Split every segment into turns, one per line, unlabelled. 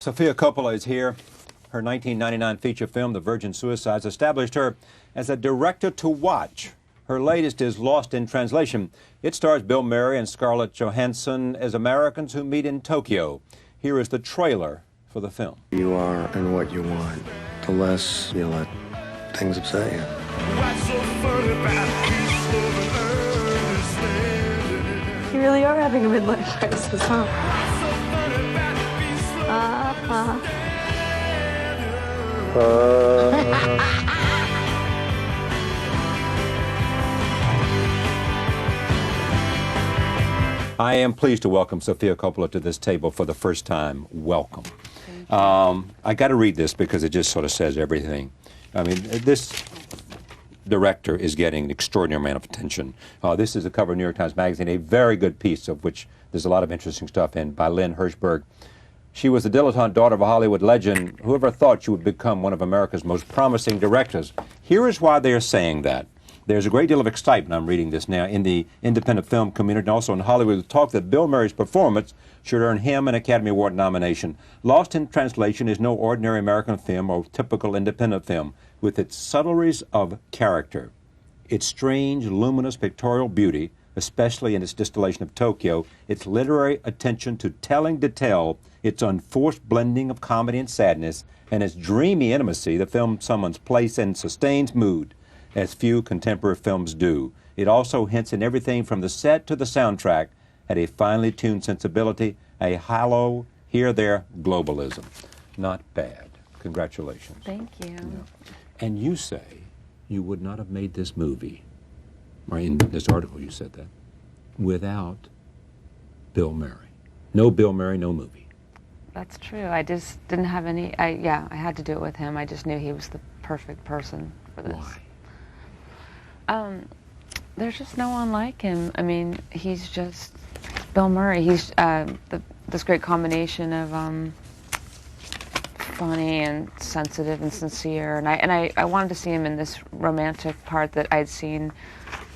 Sofia Coppola is here. Her 1999 feature film, The Virgin Suicides, established her as a director to watch. Her latest is Lost in Translation. It stars Bill Murray and Scarlett Johansson as Americans who meet in Tokyo. Here is the trailer for the film.
You are and what you want, the less you let things upset you.
You really are having a midlife crisis, huh?
I am pleased to welcome Sofia Coppola to this table for the first time. Welcome. I got to read this because it just sort of says everything. I mean, this director is getting an extraordinary amount of attention. This is the cover of New York Times Magazine, a very good piece of which there's a lot of interesting stuff in, by Lynn Hirschberg. She was the dilettante daughter of a Hollywood legend. Whoever thought she would become one of America's most promising directors? Here is why they are saying that. There's a great deal of excitement, I'm reading this now, in the independent film community and also in Hollywood, with talk that Bill Murray's performance should earn him an Academy Award nomination. Lost in Translation is no ordinary American film or typical independent film, with its subtleties of character, its strange, luminous pictorial beauty, especially in its distillation of Tokyo, its literary attention to telling detail, its unforced blending of comedy and sadness, and its dreamy intimacy. The film summons place and sustains mood, as few contemporary films do. It also hints in everything from the set to the soundtrack at a finely tuned sensibility, a hollow, here-there globalism. Not bad. Congratulations.
Thank you.
Yeah. And you say you would not have made this movie, or in this article you said that, without Bill Murray. No Bill Murray, no movie.
That's true. I just didn't have any, I had to do it with him. I just knew he was the perfect person for this.
Why?
There's just no one like him. I mean, he's just Bill Murray. He's this great combination of funny and sensitive and sincere. And I wanted to see him in this romantic part that I'd seen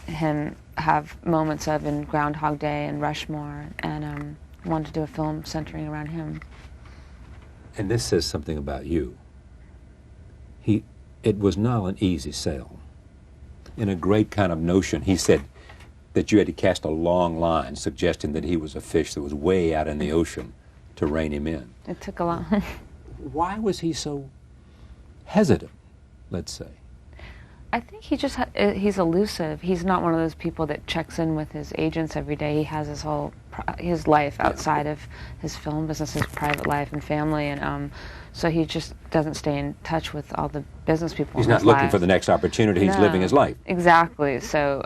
him have moments of in Groundhog Day and Rushmore, and wanted to do a film centering around him.
And this says something about you. It was not an easy sell. In a great kind of notion, he said that you had to cast a long line, suggesting that he was a fish that was way out in the ocean to rein him in.
It took a lot.
Why was he so hesitant, let's say?
I think he just he's elusive. He's not one of those people that checks in with his agents every day. He has his life outside of his film business, his private life and family, and so he just doesn't stay in touch with all the business people.
He's not looking for the next opportunity. He's living his life.
Exactly. So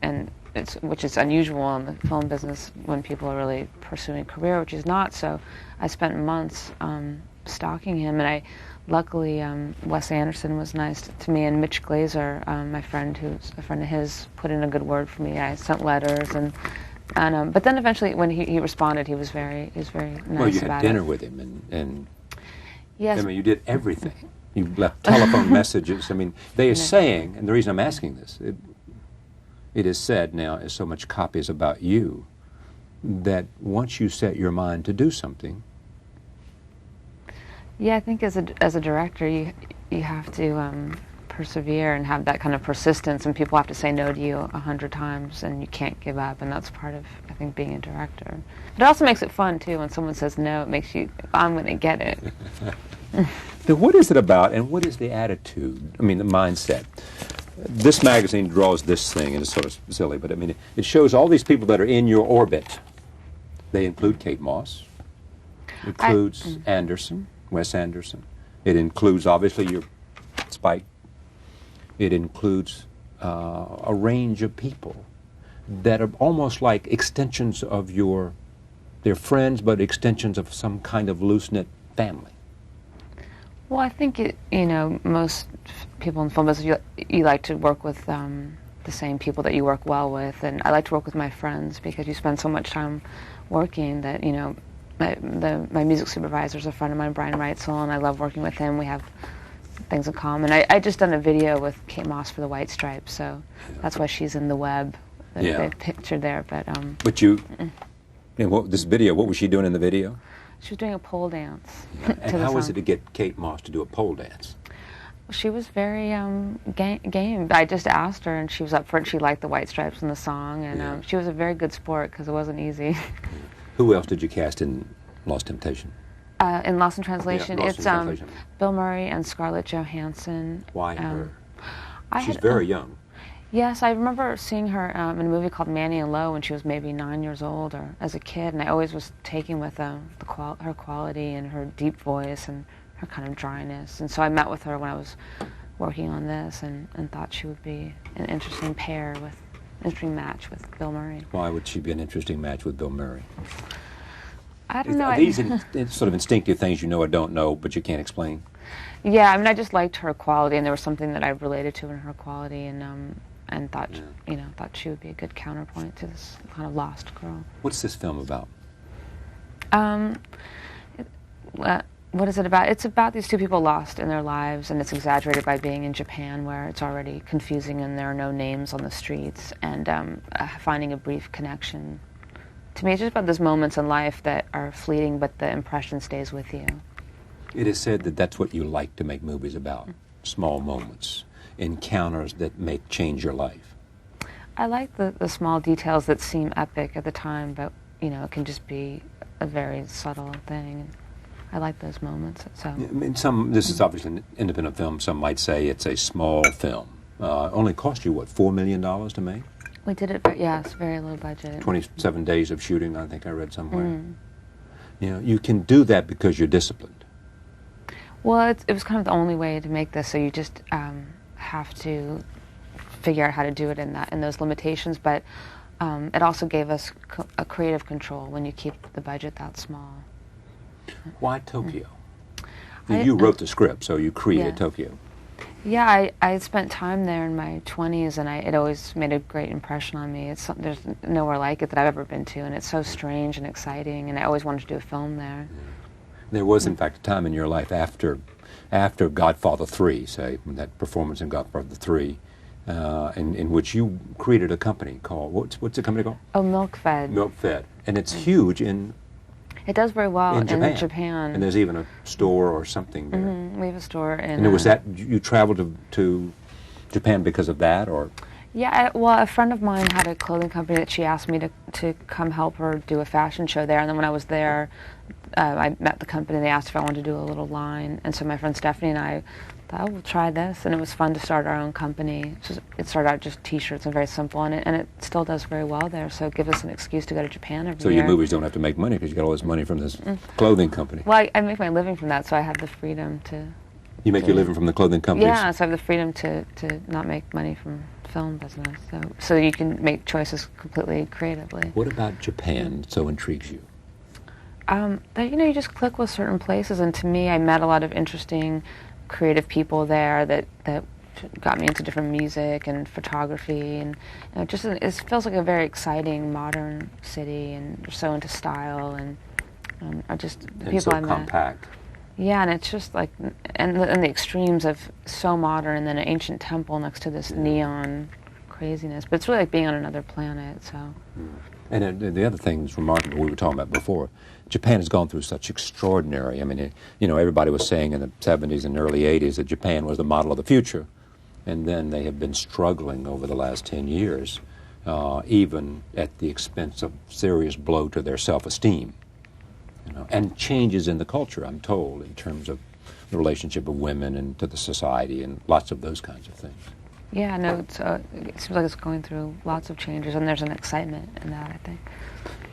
and which is unusual in the film business when people are really pursuing a career, which is not. So I spent months stalking him, and luckily, Wes Anderson was nice to me, and Mitch Glazer, my friend, who's a friend of his, put in a good word for me. I sent letters, and but then eventually, when he responded, he was very nice about it.
Well, you had dinner with him, and
yes,
I mean, you did everything. You left telephone messages. I mean, they are saying, and the reason I'm asking this, it is said now, as so much copy is about you, that once you set your mind to do something.
Yeah, I think as a director, you have to persevere and have that kind of persistence, and people have to say no to you 100 times, and you can't give up, and that's part of, I think, being a director. But it also makes it fun, too, when someone says no. It makes you, I'm going to get it.
Then what is it about, and what is the attitude, I mean, the mindset? This magazine draws this thing, and it's sort of silly, but I mean, it shows all these people that are in your orbit. They include Kate Moss, includes Anderson, Wes Anderson. It includes, obviously, your Spike. It includes a range of people that are almost like extensions of they're friends, but extensions of some kind of loose-knit family.
Well, I think, most people in film business, you like to work with the same people that you work well with, and I like to work with my friends because you spend so much time working that, my music supervisor is a friend of mine, Brian Reitzel, and I love working with him. We have things in common. I just done a video with Kate Moss for the White Stripes, so that's why she's in the web that they pictured there. But
you, this video, what was she doing in the video?
She was doing a pole dance.
And how was it to get Kate Moss to do a pole dance?
She was very game. I just asked her, and she was up for it. She liked the White Stripes and the song, and she was a very good sport because it wasn't easy.
Who else did you cast in Lost Temptation?
In Lost in Translation,
Yeah, Lost in Translation.
Bill Murray and Scarlett Johansson.
Why her? She's
had,
very young.
Yes, I remember seeing her in a movie called Manny and Lo when she was maybe 9 years old, or as a kid, and I always was taken with her quality and her deep voice and her kind of dryness. And so I met with her when I was working on this, and thought she would be an interesting interesting match with Bill Murray.
Why would she be an interesting match with Bill Murray?
I don't know.
Are these sort of instinctive things you know or don't know, but you can't explain?
Yeah, I mean, I just liked her quality, and there was something that I related to in her quality, and thought, thought she would be a good counterpoint to this kind of lost girl.
What's this film about?
What is it about? It's about these two people lost in their lives, and it's exaggerated by being in Japan, where it's already confusing and there are no names on the streets, and finding a brief connection. To me, it's just about those moments in life that are fleeting, but the impression stays with you.
It is said that that's what you like to make movies about, small moments, encounters that change your life.
I like the small details that seem epic at the time, but, it can just be a very subtle thing. I like those moments. So.
I mean, this is obviously an independent film. Some might say it's a small film. Only cost you, what, $4 million to make?
We did it, yes, very low budget.
27 days of shooting, I think I read somewhere. You can do that because you're disciplined.
Well, it was kind of the only way to make this, so you just have to figure out how to do it in those limitations, but it also gave us a creative control when you keep the budget that small.
Why Tokyo? You wrote the script, so you created Tokyo.
Yeah, I spent time there in my 20s, and it always made a great impression on me. There's nowhere like it that I've ever been to, and it's so strange and exciting, and I always wanted to do a film there.
There was, in fact, a time in your life after Godfather 3, say, that performance in Godfather 3, in which you created a company called, what's the company called?
Oh, MilkFed.
MilkFed. And it's huge in
It does very well in
Japan. And there's even a store or something there.
We have a store in...
And was that, you traveled to Japan because of that, or...?
Yeah, well, a friend of mine had a clothing company that she asked me to come help her do a fashion show there, and then when I was there, I met the company. They asked if I wanted to do a little line, and so my friend Stephanie and I thought, we'll try this, and it was fun to start our own company. It started out just T-shirts and very simple, and it still does very well there, so it gives us an excuse to go to Japan every year.
So your movies don't have to make money because you got all this money from this clothing company.
Well, I make my living from that, so I have the freedom to...
You make your living from the clothing companies?
Yeah, so I have the freedom to not make money from film business, so you can make choices completely creatively.
What about Japan so intrigues you?
You just click with certain places, and to me, I met a lot of interesting, creative people there that got me into different music and photography, and it feels like a very exciting, modern city, and they're so into style, and the people
so
I met.
Compact.
Yeah, and it's just like, and the extremes of so modern, and then an ancient temple next to this neon craziness. But it's really like being on another planet, so.
And the other thing that's remarkable, we were talking about before, Japan has gone through such extraordinary, I mean, everybody was saying in the 70s and early 80s that Japan was the model of the future. And then they have been struggling over the last 10 years, even at the expense of serious blow to their self-esteem. And changes in the culture, I'm told, in terms of the relationship of women and to the society and lots of those kinds of things.
Yeah, no, it seems like it's going through lots of changes, and there's an excitement in that, I think.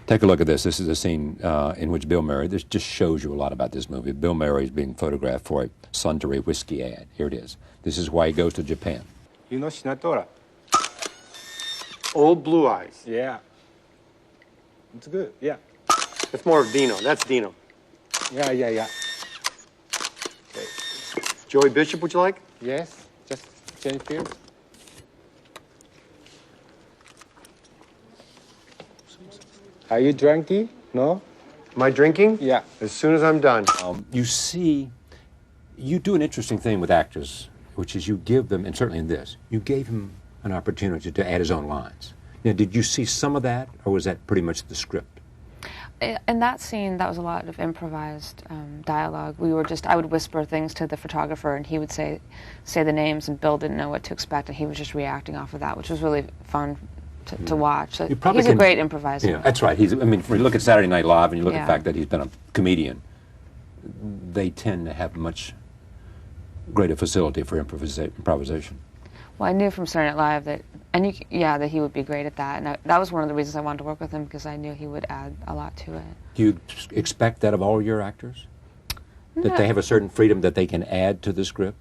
Take a look at this. This is a scene in which Bill Murray, this just shows you a lot about this movie. Bill Murray is being photographed for a Suntory whiskey ad. Here it is. This is why he goes to Japan.
You know Shinatora?
Old Blue Eyes.
Yeah. It's good, yeah.
It's more of Dino. That's Dino.
Yeah.
Okay. Joey Bishop, would you like?
Yes, just change field. Are you drinking? No?
Am I drinking?
Yeah.
As soon as I'm done.
You do an interesting thing with actors, which is you give them, and certainly in this, you gave him an opportunity to add his own lines. Now, did you see some of that, or was that pretty much the script?
In that scene, that was a lot of improvised dialogue. I would whisper things to the photographer, and he would say the names, and Bill didn't know what to expect, and he was just reacting off of that, which was really fun to watch. So he's a great improviser.
Yeah, that's right. I mean, when you look at Saturday Night Live and you look at the fact that he's been a comedian, they tend to have much greater facility for improvisation.
Well, I knew from Saturday Night Live that he would be great at that, and that was one of the reasons I wanted to work with him, because I knew he would add a lot to it.
Do you expect that of all your actors? That they have a certain freedom that they can add to the script?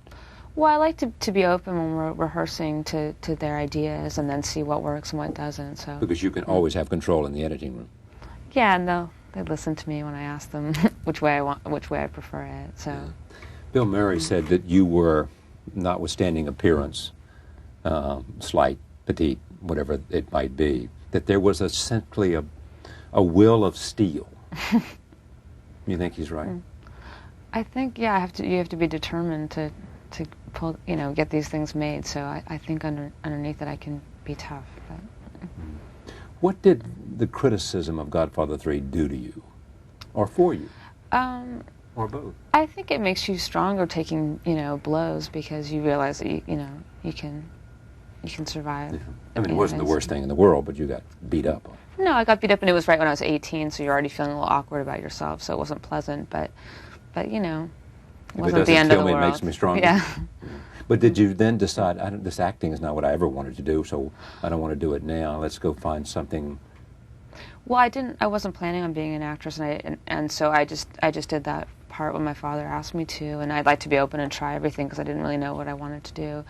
Well, I like to be open when we're rehearsing to their ideas, and then see what works and what doesn't. So
because you can always have control in the editing room.
Yeah, and they listen to me when I ask them which way I prefer it. So
Bill Murray said that you were, notwithstanding appearance, slight, petite, whatever it might be, that there was essentially a will of steel. You think he's right?
I think, you have to be determined to pull, get these things made. So I think underneath it I can be tough. But.
What did the criticism of Godfather 3 do to you, or for you, or both?
I think it makes you stronger taking blows, because you realize that you can survive.
Yeah. I mean, it wasn't the worst thing in the world, but you got beat up.
No, I got beat up, and it was right when I was 18, so you're already feeling a little awkward about yourself, so it wasn't pleasant, but it wasn't the end of the world.
It makes me stronger.
Yeah.
But did you then decide, this acting is not what I ever wanted to do, so I don't want to do it now. Let's go find something.
Well, I wasn't planning on being an actress, and so I just did that part when my father asked me to, and I'd like to be open and try everything, because I didn't really know what I wanted to do.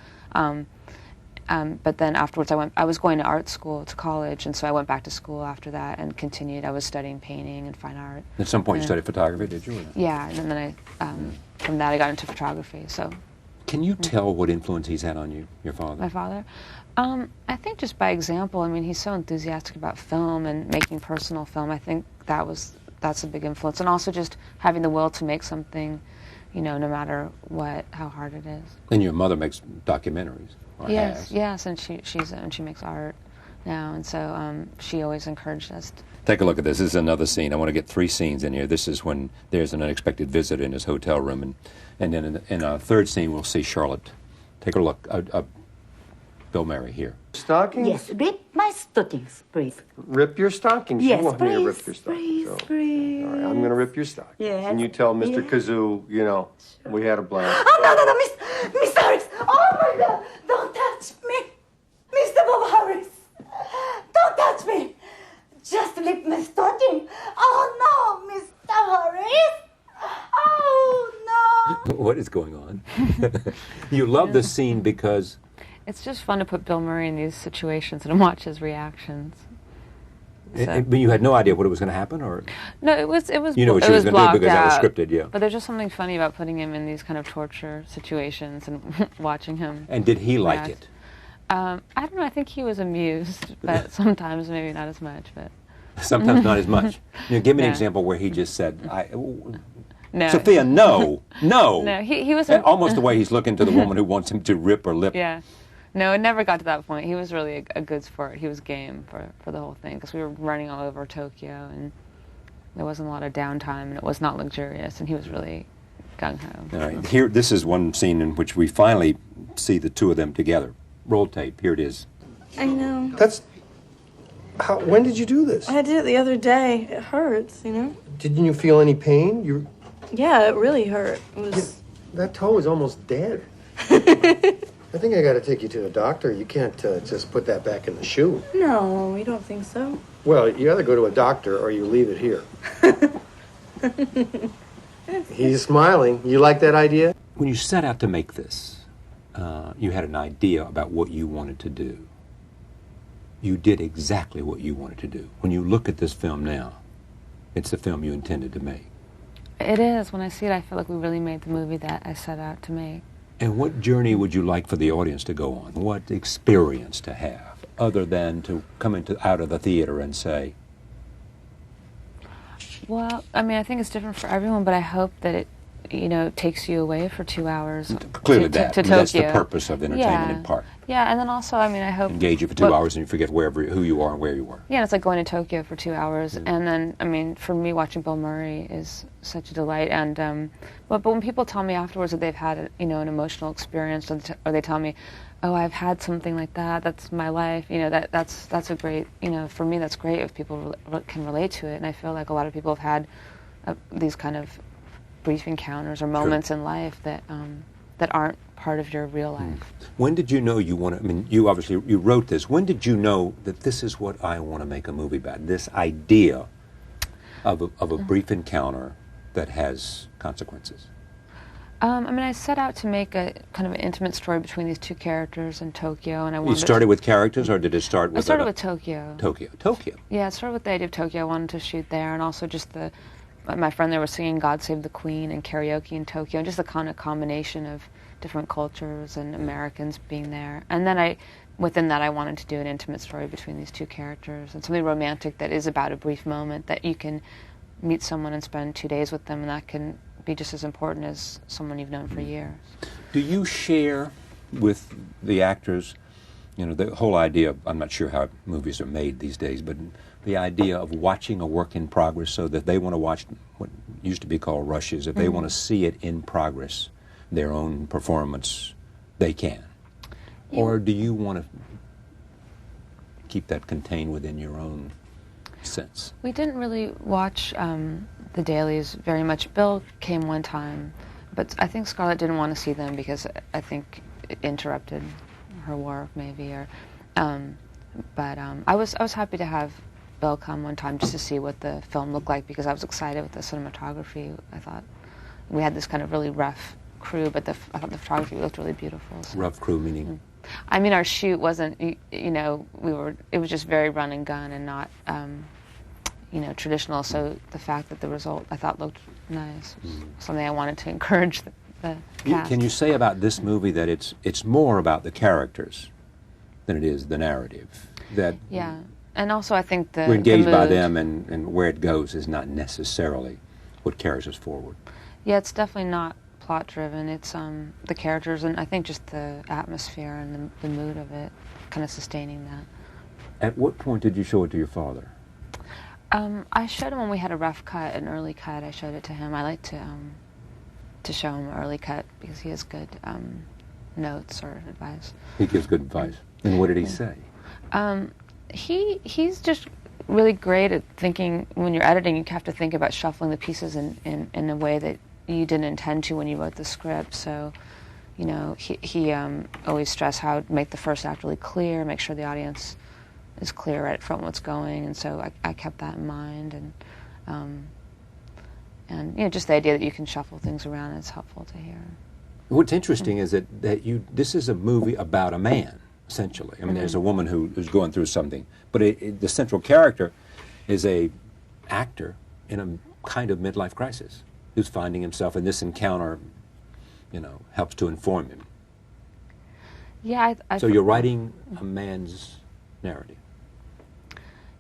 But then afterwards, I was going to art school, to college, and so I went back to school after that and continued. I was studying painting and fine art.
At some point, you studied photography, did you?
Yeah, and then from that I got into photography. So.
Can you tell what influence he's had on you, your father?
My father? I think just by example. I mean, he's so enthusiastic about film and making personal film. I think that's a big influence, and also just having the will to make something, no matter how hard it is.
And your mother makes documentaries.
Yes, and she makes art now, and so she always encouraged us.
Take a look at this. This is another scene. I want to get 3 scenes in here. This is when there's an unexpected visitor in his hotel room, and then in a third scene we'll see Charlotte. Take a look. Bill Murray here.
Stockings?
Yes, rip my stockings, please.
Rip your stockings?
Yes,
you want me to
please,
rip your stockings?
please.
All right, I'm going to rip your stockings.
Yes.
And you tell Mr. Kazoo, we had a blast.
Oh, no, Mr. Harris. Oh, my God. Don't touch me. Mr. Bob Harris. Don't touch me. Just rip my stocking. Oh, no, Mr. Harris. Oh, no.
What is going on? You love this scene because...
It's just fun to put Bill Murray in these situations and watch his reactions. So.
But you had no idea what was going to happen, or
no? It was.
You know what she was going to do because that was scripted, yeah.
But there's just something funny about putting him in these kind of torture situations and watching him.
And did he like it?
I don't know. I think he was amused, but sometimes maybe not as much. But
sometimes not as much. Give me an example where he just said,
"No,
Sophia, no."
No, he was
almost the way he's looking to the woman who wants him to rip her lip.
Yeah. No, it never got to that point. He was really a good sport. He was game for the whole thing, because we were running all over Tokyo, and there wasn't a lot of downtime, and it was not luxurious, and he was really gung-ho.
All right. Here, this is one scene in which we finally see the two of them together. Roll tape. Here it is.
I know.
When did you do this?
I did it the other day. It hurts,
Didn't you feel any pain?
Yeah, it really hurt. It was...
That toe is almost dead. I think I got to take you to a doctor. You can't just put that back in the shoe.
No, you don't think so?
Well, you either go to a doctor or you leave it here. He's smiling. You like that idea?
When you set out to make this, you had an idea about what you wanted to do. You did exactly what you wanted to do. When you look at this film now, it's the film you intended to make.
It is. When I see it, I feel like we really made the movie that I set out to make.
And what journey would you like for the audience to go on? What experience to have, other than to come out of the theater and say?
Well, I mean, I think it's different for everyone, but I hope that it, takes you away for 2 hours.
Clearly
to
that's the
Tokyo.
purpose of entertainment in part.
Yeah, and then also, I mean, I hope...
Engage you for 2 hours and you forget who you are and where you are.
Yeah, it's like going to Tokyo for 2 hours, and then, I mean, for me, watching Bill Murray is such a delight, and, but when people tell me afterwards that they've had, you know, an emotional experience, or they tell me, oh, I've had something like that, that's my life, you know, that's a great, you know, for me, that's great if people can relate to it, and I feel like a lot of people have had these kind of brief encounters or moments in life that that aren't part of your real life.
When did you know you want to, I mean, you obviously, you wrote this. When did you know that this is what I want to make a movie about? This idea of a brief encounter that has consequences.
I mean, I set out to make a kind of an intimate story between these two characters in Tokyo, and I wanted...
You started with characters, or did it start with...
I started with Tokyo.
Tokyo.
Yeah, it started with the idea of Tokyo. I wanted to shoot there, and also just my friend there was singing God Save the Queen and karaoke in Tokyo, and just the kind of combination of different cultures and Americans being there. And then within that, I wanted to do an intimate story between these two characters, and something romantic that is about a brief moment, that you can meet someone and spend 2 days with them, and that can be just as important as someone you've known for years.
Do you share with the actors, you know, the whole idea of, I'm not sure how movies are made these days, but the idea of watching a work in progress, so that they want to watch what used to be called rushes, if they want to see it in progress, their own performance, they can? Yeah. Or do you want to keep that contained within your own sense?
We didn't really watch the dailies very much. Bill came one time, but I think Scarlett didn't want to see them because I think it interrupted her work, maybe. Or, but I was happy to have Bill come one time just to see what the film looked like, because I was excited with the cinematography. I thought we had this kind of really rough crew, but I thought the photography looked really beautiful. So.
Rough crew meaning?
I mean, our shoot wasn't, you know, it was just very run and gun and not, you know, traditional. So the fact that the result I thought looked nice was something I wanted to encourage the cast.
Can you say about this movie that it's more about the characters than it is the narrative? That
yeah, and also I think
we're engaged by them, and where it goes is not necessarily what carries us forward.
Yeah, it's definitely not plot-driven. It's the characters, and I think just the atmosphere and the mood of it, kind of sustaining that.
At what point did you show it to your father?
I showed him when we had a rough cut, an early cut. I showed it to him. I like to show him an early cut because he has good notes or advice. He gives good advice.
And what did he say?
He's just really great at thinking. When you're editing, you have to think about shuffling the pieces in a way that you didn't intend to when you wrote the script. So, you know, he always stressed how to make the first act really clear, make sure the audience is clear right from what's going, and so I kept that in mind, and you know, just the idea that you can shuffle things around is helpful to hear.
What's interesting is that this is a movie about a man, essentially. I mean, there's a woman who's going through something, but the central character is a actor in a kind of midlife crisis who's finding himself, and this encounter, you know, helps to inform him.
Yeah,
so you're writing a man's narrative.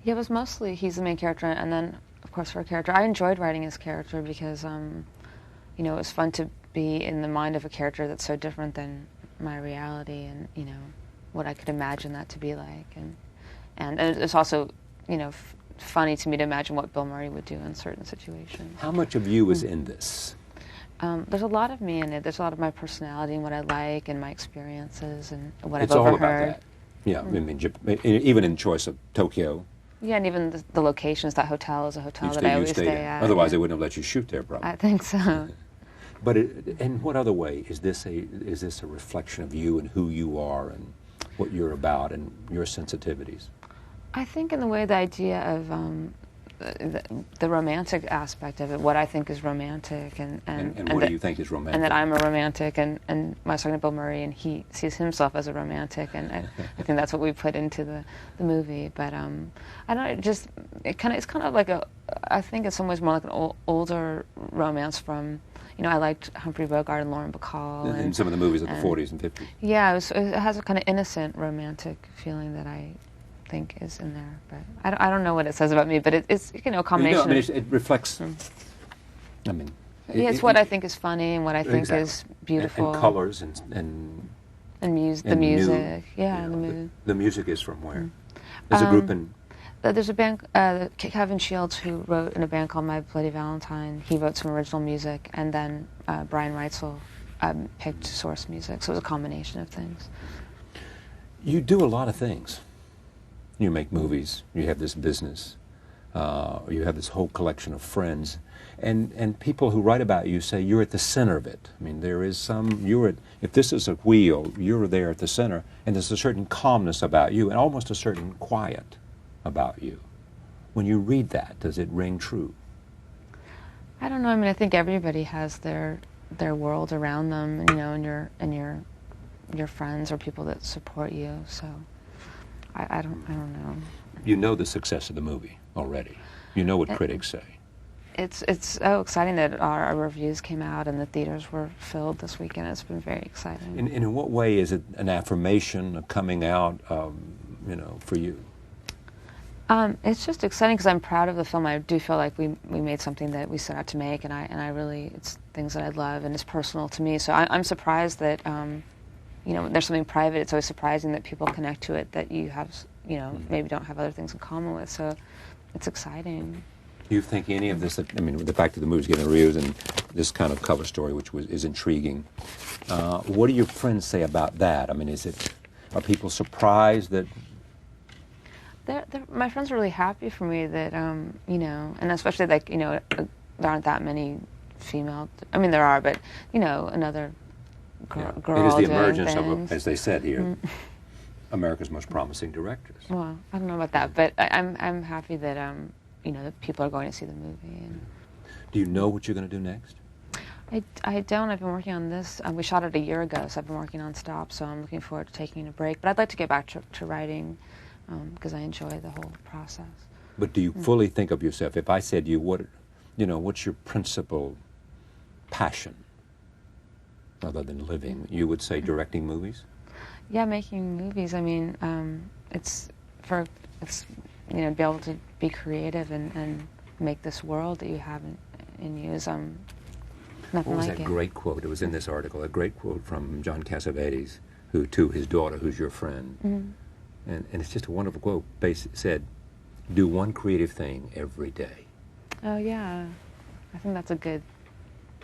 Yeah, it was mostly he's the main character, and then, of course, her character. I enjoyed writing his character because, you know, it was fun to be in the mind of a character that's so different than my reality, and, you know, what I could imagine that to be like. And it's also, you know, funny to me to imagine what Bill Murray would do in certain situations.
How much of you is in this?
There's a lot of me in it. There's a lot of my personality and what I like and my experiences and what
It's
I've overheard.
all about that. Yeah, I mean, even in choice of Tokyo.
Yeah, and even the locations. That hotel is a hotel that I always stay at.
Otherwise, they wouldn't have let you shoot there, probably.
I think so.
But in what other way is this a reflection of you and who you are and what you're about and your sensitivities?
I think in the way the idea of the romantic aspect of it, what I think is romantic, and
what do you think is romantic?
And that I'm a romantic, and I was talking to Bill Murray, and he sees himself as a romantic, and I think that's what we put into the movie. But I don't know, it's kind of like I think in some ways more like an older romance from, you know, I liked Humphrey Bogart and Lauren Bacall.
And some of the movies of the 40s and 50s.
Yeah, it has a kind of innocent romantic feeling that I think is in there, but I don't know what it says about me, but it's, you know, a combination.
I mean, it reflects. I mean,
yeah, it's what I think is funny and what I think is beautiful.
And colors and
And the
And
music, yeah,
you
and the
know,
mood.
the music is from where? There's a group in...
There's a band, Kevin Shields, who wrote in a band called My Bloody Valentine. He wrote some original music, and then Brian Reitzel picked source music, so it was a combination of things.
You do a lot of things. You make movies, you have this business, you have this whole collection of friends, and people who write about you say you're at the center of it. I mean, there is if this is a wheel, you're there at the center, and there's a certain calmness about you, and almost a certain quiet about you. When you read that, does it ring true?
I don't know. I mean, I think everybody has their world around them, you know, and your friends or people that support you. So I don't know.
You know the success of the movie already. You know what critics say.
It's so exciting that our reviews came out and the theaters were filled this weekend. It's been very exciting.
And in what way is it an affirmation, a coming out, you know, for you?
It's just exciting because I'm proud of the film. I do feel like we made something that we set out to make, and I really, it's things that I love, and it's personal to me. So I'm surprised that, you know, there's something private. It's always surprising that people connect to it that you have, you know, maybe don't have other things in common with. So it's exciting.
Do you think any of this, I mean, the fact that the movie's getting reviews and this kind of cover story, which is intriguing, what do your friends say about that? I mean, are people surprised that...
My friends are really happy for me that, you know, and especially like, you know, there aren't that many female, I mean there are, but, you know, another girl
It is the
doing
emergence
things.
of, as they said here, America's most promising directors.
Well, I don't know about that, but I'm happy that, you know, that people are going to see the movie. And
Do you know what you're going to do next?
I don't. I've been working on this. We shot it a year ago, so I've been working non-stop, so I'm looking forward to taking a break. But I'd like to get back to writing, because I enjoy the whole process.
But do you fully think of yourself, if I said to you, what's your principal passion other than living, you would say directing movies?
Yeah, making movies. I mean, it's you know, be able to be creative and make this world that you have in you is nothing like it.
What was that great quote? It was in this article, a great quote from John Cassavetes, who to his daughter, who's your friend.
Mm-hmm.
And it's just a wonderful quote. Said, do one creative thing every day.
Oh, yeah. I think that's a good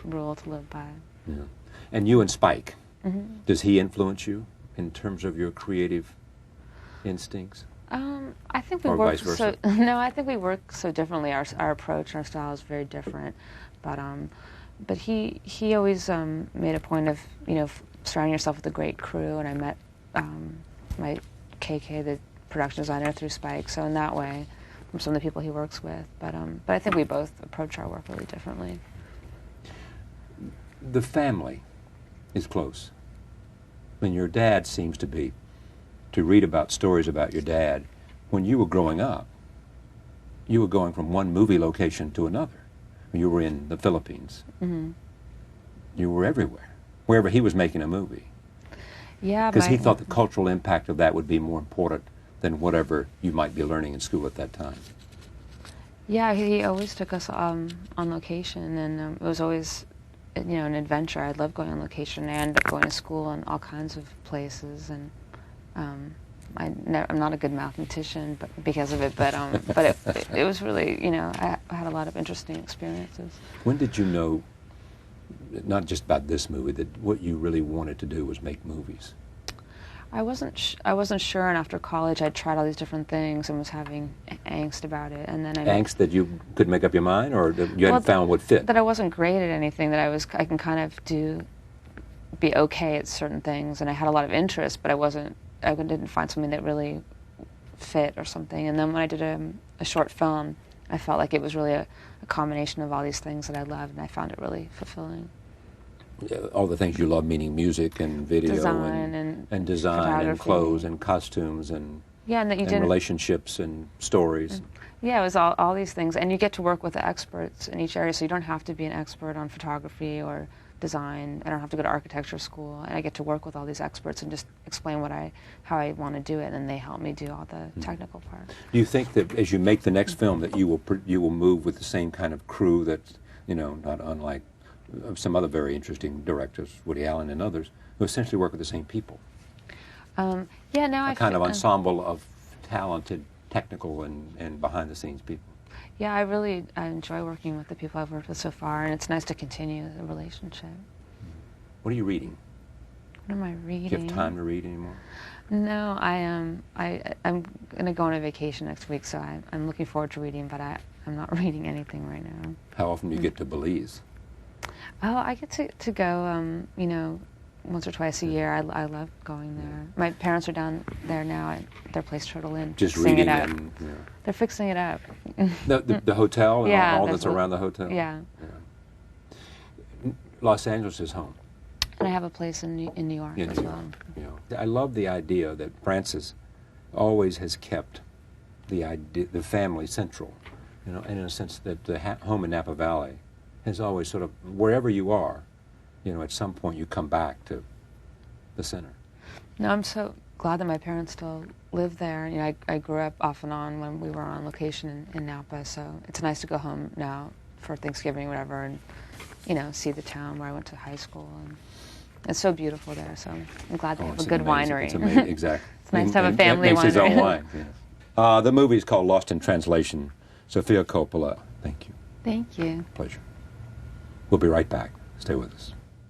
rule to live by.
Yeah. And you and Spike,
Mm-hmm.
does he influence you in terms of your creative instincts?
I think we
Or
work
vice versa?
no, I think we work so differently. Our approach and our style is very different. But he always made a point of, you know, surrounding yourself with a great crew, and I met my KK, the production designer, through Spike. So in that way, from some of the people he works with. But I think we both approach our work really differently.
The family is close. I mean, your dad seems to be, to read about stories about your dad, when you were growing up, you were going from one movie location to another. You were in the Philippines.
Mm-hmm.
You were everywhere, wherever he was making a movie.
Yeah,
Because he thought the cultural impact of that would be more important than whatever you might be learning in school at that time.
Yeah, he always took us on location, and it was always, you know, an adventure. I loved going on location. I ended up going to school in all kinds of places, and I'm not a good mathematician, but because of it. But it was really, you know, I had a lot of interesting experiences.
When did you know, not just about this movie, that what you really wanted to do was make movies?
I wasn't sure, and after college, I tried all these different things and was having angst about it. And then
Angst that you couldn't make up your mind, or that you hadn't found what fit?
That I wasn't great at anything. That I can kind of be okay at certain things, and I had a lot of interest, but I didn't find something that really fit or something. And then when I did a short film, I felt like it was really a combination of all these things that I loved, and I found it really fulfilling.
All the things you love, meaning music and video
Design
and design and clothes and costumes and relationships and stories.
Yeah, it was all these things, and you get to work with the experts in each area, so you don't have to be an expert on photography or design. I don't have to go to architecture school, and I get to work with all these experts and just explain how I want to do it, and then they help me do all the technical part.
Do you think that as you make the next film that you will move with the same kind of crew that's, you know, not unlike some other very interesting directors, Woody Allen and others, who essentially work with the same people?
Yeah, now
a kind of ensemble of talented, technical, and behind-the-scenes people.
Yeah, I enjoy working with the people I've worked with so far, and it's nice to continue the relationship.
What are you reading?
What am I reading?
Do you have time to read anymore?
No, I'm going to go on a vacation next week, so I'm looking forward to reading, but I'm not reading anything right now.
How often do you get to Belize?
Oh, I get to go, you know, once or twice a year. I love going there. My parents are down there now at their place, Turtle Inn.
Just
fixing
reading
it up.
and... Yeah.
They're fixing it up.
The hotel and
Yeah,
all
there's
that's around the hotel?
Yeah.
Los Angeles is home.
And I have a place in New York as well.
You know, I love the idea that Francis always has kept the family central, you know, and in a sense that the home in Napa Valley has always sort of, wherever you are, you know, at some point you come back to the center.
No, I'm so glad that my parents still live there. You know, I grew up off and on when we were on location in Napa, so it's nice to go home now for Thanksgiving or whatever and, you know, see the town where I went to high school. And it's so beautiful there, so I'm glad they have a good winery.
It's amazing, exactly.
It's nice to have a family
makes
winery.
his own wine, yes. The movie is called Lost in Translation. Sofia Coppola, thank you.
Thank you.
Pleasure. We'll be right back. Stay with us.